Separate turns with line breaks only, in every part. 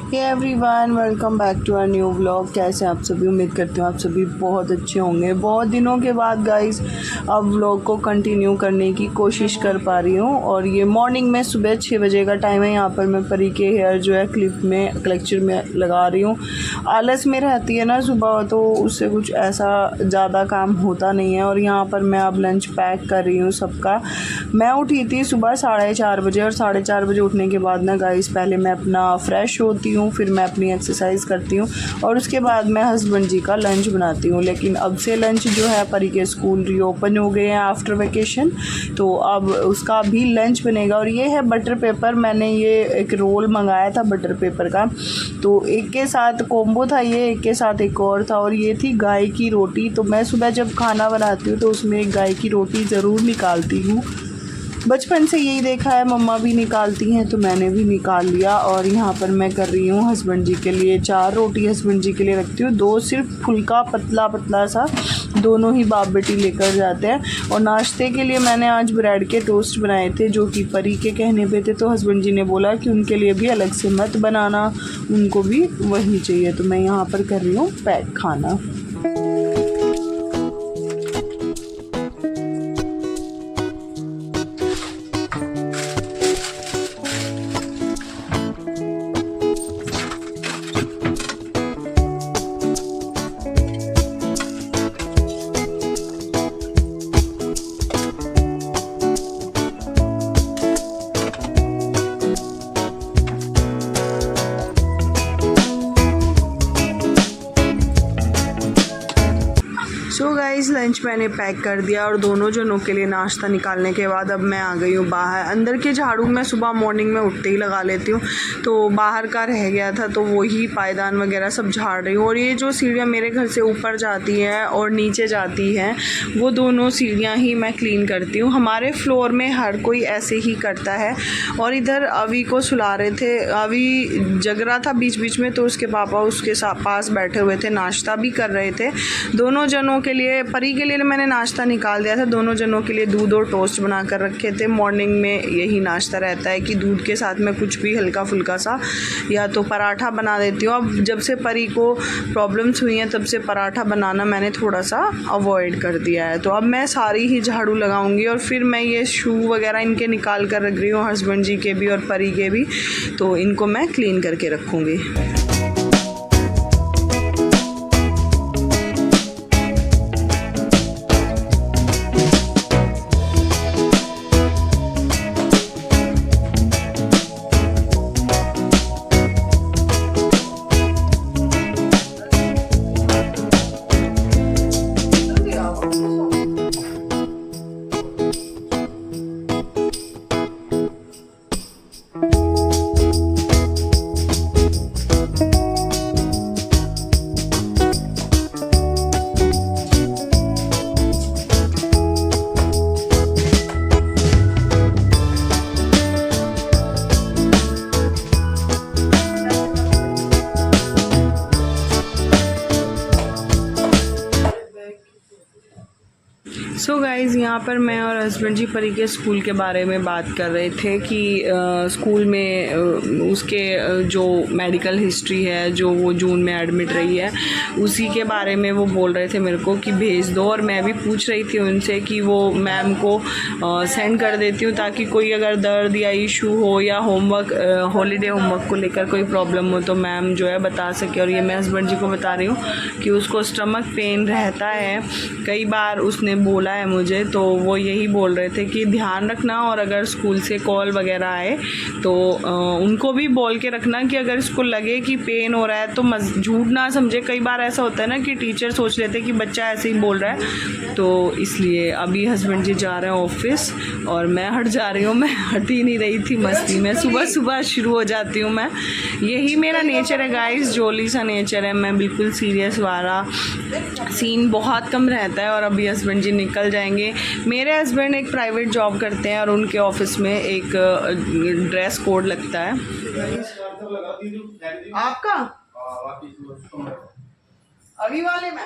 Hey everyone, welcome back to our new vlog. कैसे आप सभी? उम्मीद करती हूँ आप सभी बहुत अच्छे होंगे। बहुत दिनों के बाद गाइस अब व्लॉग को कंटिन्यू करने की कोशिश कर पा रही हूँ। और ये मॉर्निंग में सुबह 6 बजे का टाइम है। यहाँ पर मैं परी के हेयर जो है क्लिप में क्लेक्चर में लगा रही हूँ। आलस में रहती है ना सुबह, तो उससे कुछ ऐसा ज़्यादा काम होता नहीं है। और यहाँ पर मैं अब लंच पैक कर रही हूँ सबका। मैं उठी थी सुबह 4:30 बजे, और 4:30 बजे उठने के बाद ना गाइस पहले मैं अपना फ्रेश होती हूँ, फिर मैं अपनी एक्सरसाइज करती हूँ और उसके बाद मैं हस्बैंड जी का लंच बनाती हूँ। लेकिन अब से लंच जो है, परी के स्कूल रीओपन हो गए हैं आफ्टर वेकेशन, तो अब उसका भी लंच बनेगा। और ये है बटर पेपर। मैंने ये एक रोल मंगाया था बटर पेपर का, तो एक के साथ कॉम्बो था ये, एक के साथ एक और था। और ये थी गाय की रोटी। तो मैं सुबह जब खाना बनाती हूँ तो उसमें एक गाय की रोटी ज़रूर निकालती हूँ। बचपन से यही देखा है, मम्मा भी निकालती हैं तो मैंने भी निकाल लिया। और यहाँ पर मैं कर रही हूँ हस्बैंड जी के लिए 4 रोटी हस्बैंड जी के लिए रखती हूँ। 2 सिर्फ फुल्का पतला पतला सा, दोनों ही बाप बेटी लेकर जाते हैं। और नाश्ते के लिए मैंने आज ब्रेड के टोस्ट बनाए थे, जो कि परी के कहने पे थे। तो हस्बैंड जी ने बोला कि उनके लिए भी अलग से मत बनाना, उनको भी वही चाहिए। तो मैं यहाँ पर कर रही हूँ पैक खाना। सो गाइस लंच मैंने पैक कर दिया और दोनों जनों के लिए नाश्ता निकालने के बाद अब मैं आ गई हूँ बाहर। अंदर के झाड़ू मैं सुबह मॉर्निंग में उठते ही लगा लेती हूँ, तो बाहर का रह गया था तो वही पायदान वगैरह सब झाड़ रही हूँ। और ये जो सीढ़ियाँ मेरे घर से ऊपर जाती हैं और नीचे जाती हैं, वो दोनों सीढ़ियाँ ही मैं क्लीन करती हूँ। हमारे फ्लोर में हर कोई ऐसे ही करता है। और इधर अवी को सुला रहे थे, अवी जग रहा था बीच बीच में, तो उसके पापा उसके पास बैठे हुए थे, नाश्ता भी कर रहे थे। दोनों जनों के लिए, परी के लिए मैंने नाश्ता निकाल दिया था, दोनों जनों के लिए दूध और टोस्ट बना कर रखे थे। मॉर्निंग में यही नाश्ता रहता है कि दूध के साथ में कुछ भी हल्का फुल्का सा या तो पराठा बना देती हूँ। अब जब से परी को प्रॉब्लम्स हुई हैं तब से पराठा बनाना मैंने थोड़ा सा अवॉइड कर दिया है। तो अब मैं सारी ही झाड़ू लगाऊंगी और फिर मैं ये शू वगैरह इनके निकाल कर रख रही हूँ, हस्बैंड जी के भी और परी के भी, तो इनको मैं क्लीन करके रखूँगी। सो गाइज़, यहाँ पर मैं और हस्बैंड जी परी के स्कूल के बारे में बात कर रहे थे कि स्कूल में उसके जो मेडिकल हिस्ट्री है, जो वो जून में एडमिट रही है, उसी के बारे में वो बोल रहे थे मेरे को कि भेज दो। और मैं भी पूछ रही थी उनसे कि वो मैम को सेंड कर देती हूँ, ताकि कोई अगर दर्द या इशू हो या होमवर्क, हॉलीडे होमवर्क को लेकर कोई प्रॉब्लम हो तो मैम जो है बता सके। और ये मैं हस्बैंड जी को बता रही हूँ कि उसको स्टमक पेन रहता है, कई बार उसने बोला है मुझे, तो वो यही बोल रहे थे कि ध्यान रखना। और अगर स्कूल से कॉल वगैरह आए तो उनको भी बोल के रखना कि अगर इसको लगे कि पेन हो रहा है तो झूठ ना समझे। कई बार ऐसा होता है ना कि टीचर सोच लेते हैं कि बच्चा ऐसे ही बोल रहा है, तो इसलिए अभी हस्बैंड जी जा रहे हैं ऑफिस और मैं हट जा रही हूँ। मैं हट ही नहीं रही थी मस्ती में, सुबह सुबह शुरू हो जाती हूँ मैं। यही मेरा नेचर है गाइस, जोली सा नेचर है। मैं बिल्कुल सीरियस वाला सीन बहुत कम रहता है। और अभी हस्बैंड जी निकल जाएंगे। मेरे हस्बैंड एक प्राइवेट जॉब करते हैं और उनके ऑफिस में एक ड्रेस कोड लगता है। आपका अभी वाले में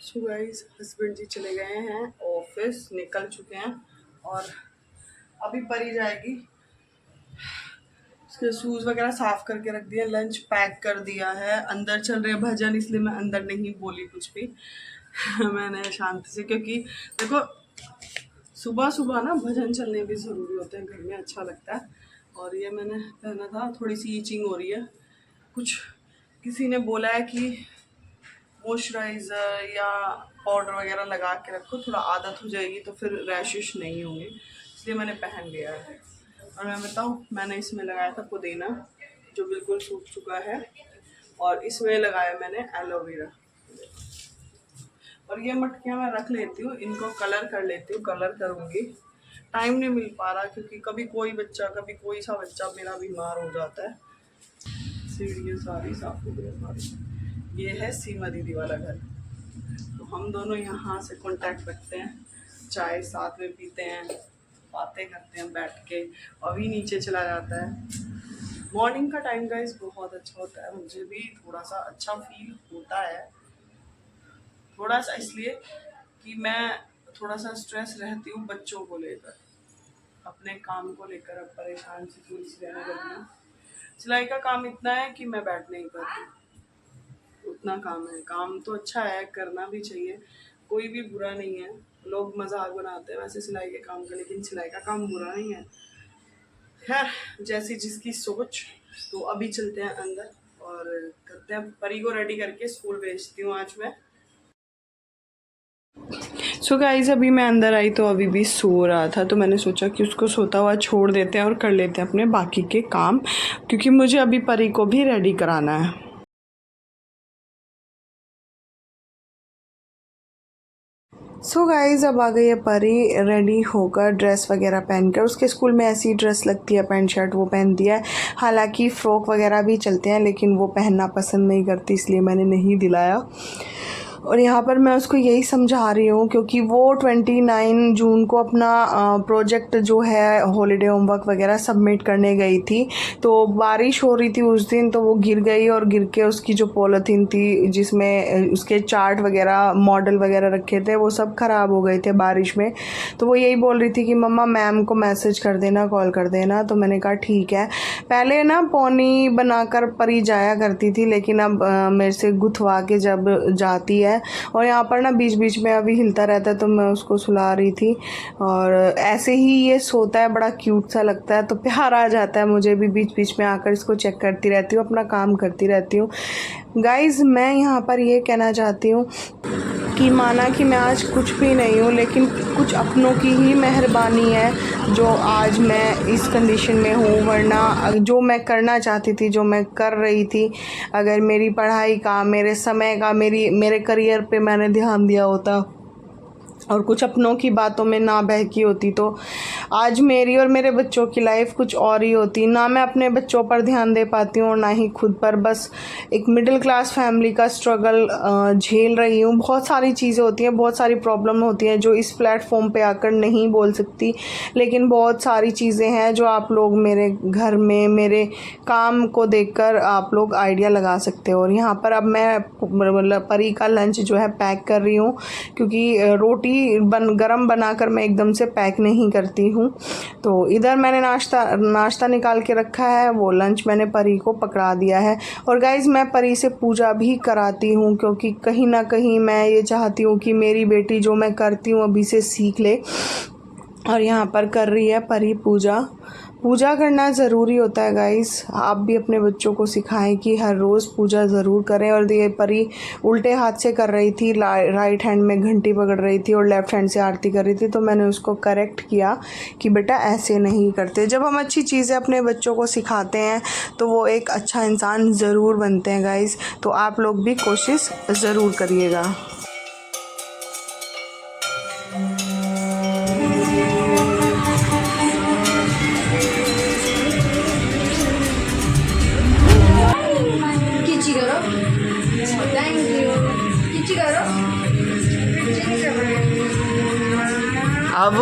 सो गाइस, हस्बैंड जी चले गए हैं ऑफिस निकल चुके हैं और अभी परी जाएगी। उसके शूज़ वगैरह साफ़ करके रख दिया, लंच पैक कर दिया है। अंदर चल रहे भजन, इसलिए मैं अंदर नहीं बोली कुछ भी। मैंने शांति से, क्योंकि देखो सुबह सुबह ना भजन चलने भी ज़रूरी होते हैं, घर में अच्छा लगता है। और ये मैंने पहना था, थोड़ी सी ईचिंग हो रही है। कुछ किसी ने बोला है कि मॉइस्चराइज़र या पाउडर वगैरह लगा के रखो, थोड़ा आदत हो जाएगी तो फिर रैशेस नहीं होंगे, इसलिए मैंने पहन लिया है। और मैं बताऊँ, मैंने इसमें लगाया था पुदीना जो बिल्कुल सूख चुका है, और इसमें लगाया मैंने एलोवेरा। और ये मटकियाँ मैं रख लेती हूँ, इनको कलर कर लेती हूँ, कलर करूँगी। टाइम नहीं मिल पा रहा क्योंकि कभी कोई बच्चा, कभी कोई सा बच्चा मेरा बीमार हो जाता है। सीढ़ियाँ सारी साफ हो गई हमारी। ये है सीमा दीदी वाला घर, तो हम दोनों यहाँ से कांटेक्ट रखते हैं, चाय साथ में पीते हैं, बातें करते हैं बैठ के। अभी नीचे चला जाता है। मॉर्निंग का टाइम गाइस बहुत अच्छा होता है, मुझे भी थोड़ा सा अच्छा फील होता है। थोड़ा सा इसलिए कि मैं थोड़ा सा स्ट्रेस रहती हूँ बच्चों को लेकर, अपने काम को लेकर अब परेशान सी थोड़ी सी रहने लगी हूँ। सिलाई का काम इतना है कि मैं बैठ नहीं पाती, उतना काम है। काम तो अच्छा है, करना भी चाहिए, कोई भी बुरा नहीं है। लोग मजाक बनाते हैं वैसे सिलाई के काम का, लेकिन सिलाई का काम बुरा नहीं है। खैर, जैसी जिसकी सोच। तो अभी चलते हैं अंदर और करते हैं, परी को रेडी करके स्कूल भेजती हूँ आज मैं। सो गाइस, अभी मैं अंदर आई तो अभी भी सो रहा था, तो मैंने सोचा कि उसको सोता हुआ छोड़ देते हैं और कर लेते हैं अपने बाकी के काम, क्योंकि मुझे अभी परी को भी रेडी कराना है। सो गाइज़, अब आ गई है परी रेडी होकर, ड्रेस वगैरह पहनकर। उसके स्कूल में ऐसी ड्रेस लगती है, पैंट शर्ट, वो पहन दिया है। हालांकि फ़्रॉक वगैरह भी चलते हैं, लेकिन वो पहनना पसंद नहीं करती, इसलिए मैंने नहीं दिलाया। और यहाँ पर मैं उसको यही समझा रही हूँ, क्योंकि वो 29 जून को अपना प्रोजेक्ट जो है हॉलीडे होमवर्क वगैरह सबमिट करने गई थी। तो बारिश हो रही थी उस दिन, तो वो गिर गई और गिर के उसकी जो पॉलीथीन थी जिसमें उसके चार्ट वगैरह मॉडल वगैरह रखे थे, वो सब ख़राब हो गए थे बारिश में। तो वो यही बोल रही थी कि मम्मा मैम को मैसेज कर देना, कॉल कर देना। तो मैंने कहा ठीक है। पहले ना पौनी बनाकर परी जाया करती थी, लेकिन अब मेरे से गुथवा के जब जाती है, और यहाँ पर ना बीच बीच में अभी हिलता रहता है, तो मैं उसको सुला रही थी। और ऐसे ही ये सोता है, बड़ा क्यूट सा लगता है, तो प्यार आ जाता है मुझे भी। बीच बीच में आकर इसको चेक करती रहती हूँ, अपना काम करती रहती हूँ। गाइज़, मैं यहाँ पर ये कहना चाहती हूँ कि माना कि मैं आज कुछ भी नहीं हूँ, लेकिन कुछ अपनों की ही मेहरबानी है जो आज मैं इस कंडीशन में हूँ। वरना जो मैं करना चाहती थी, जो मैं कर रही थी, अगर मेरी पढ़ाई का, मेरे समय का, मेरे करियर पे मैंने ध्यान दिया होता और कुछ अपनों की बातों में ना बहकी होती, तो आज मेरी और मेरे बच्चों की लाइफ कुछ और ही होती। ना मैं अपने बच्चों पर ध्यान दे पाती हूँ और ना ही खुद पर। बस एक मिडिल क्लास फैमिली का स्ट्रगल झेल रही हूँ। बहुत सारी चीज़ें होती हैं, बहुत सारी प्रॉब्लम होती हैं जो इस प्लेटफॉर्म पे आकर नहीं बोल सकती, लेकिन बहुत सारी चीज़ें हैं जो आप लोग मेरे घर में मेरे काम को देखकर आप लोग आइडिया लगा सकते हो। और यहाँ पर अब मैं मतलब परी का लंच जो है पैक कर रही हूँ, क्योंकि रोटी गरम बनाकर मैं एकदम से पैक नहीं करती हूँ। तो इधर मैंने नाश्ता निकाल के रखा है, वो लंच मैंने परी को पकड़ा दिया है। और गाइज़, मैं परी से पूजा भी कराती हूँ, क्योंकि कहीं ना कहीं मैं ये चाहती हूँ कि मेरी बेटी जो मैं करती हूँ अभी से सीख ले। और यहाँ पर कर रही है परी पूजा करना ज़रूरी होता है गाइस। आप भी अपने बच्चों को सिखाएं कि हर रोज़ पूजा ज़रूर करें। और ये परी उल्टे हाथ से कर रही थी, राइट हैंड में घंटी पकड़ रही थी और लेफ़्ट हैंड से आरती कर रही थी, तो मैंने उसको करेक्ट किया कि बेटा ऐसे नहीं करते। जब हम अच्छी चीज़ें अपने बच्चों को सिखाते हैं तो वो एक अच्छा इंसान ज़रूर बनते हैं गाइस। तो आप लोग भी कोशिश ज़रूर करिएगा। अब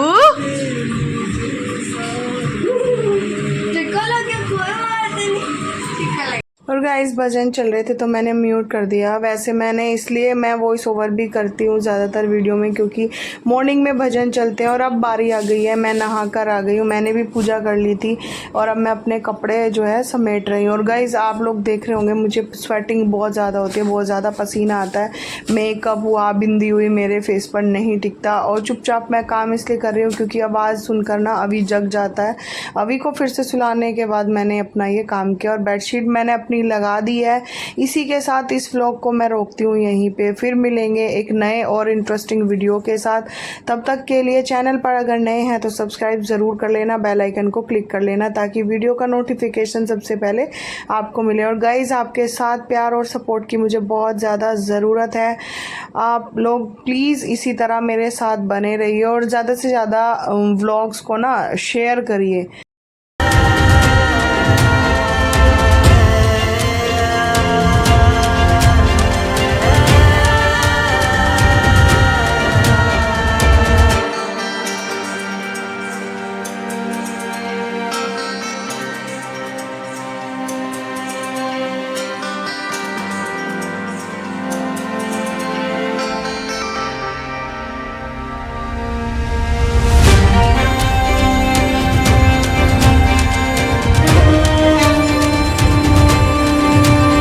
और गाइस भजन चल रहे थे तो मैंने म्यूट कर दिया। वैसे मैंने इसलिए मैं वॉइस ओवर भी करती हूँ ज़्यादातर वीडियो में, क्योंकि मॉर्निंग में भजन चलते हैं। और अब बारी आ गई है, मैं नहा कर आ गई हूँ, मैंने भी पूजा कर ली थी और अब मैं अपने कपड़े जो है समेट रही हूँ। और गाइस आप लोग देख रहे होंगे मुझे स्वेटिंग बहुत ज़्यादा होती है, बहुत ज़्यादा पसीना आता है, मेकअप हुआ, बिंदी हुई, मेरे फेस पर नहीं टिकता। और चुपचाप मैं काम इसलिए कर रही हूँ क्योंकि आवाज़ सुनकर ना अभी जग जाता है। अभी को फिर से सुलाने के बाद मैंने अपना ये काम किया और बेडशीट मैंने अपनी लगा दी है। इसी के साथ इस व्लॉग को मैं रोकती हूँ यहीं पे, फिर मिलेंगे एक नए और इंटरेस्टिंग वीडियो के साथ। तब तक के लिए चैनल पर अगर नए हैं तो सब्सक्राइब ज़रूर कर लेना, बेल आइकन को क्लिक कर लेना ताकि वीडियो का नोटिफिकेशन सबसे पहले आपको मिले। और गाइज़ आपके साथ प्यार और सपोर्ट की मुझे बहुत ज़्यादा ज़रूरत है। आप लोग प्लीज़ इसी तरह मेरे साथ बने रहिए और ज़्यादा से ज़्यादा व्लॉग्स को ना शेयर करिए।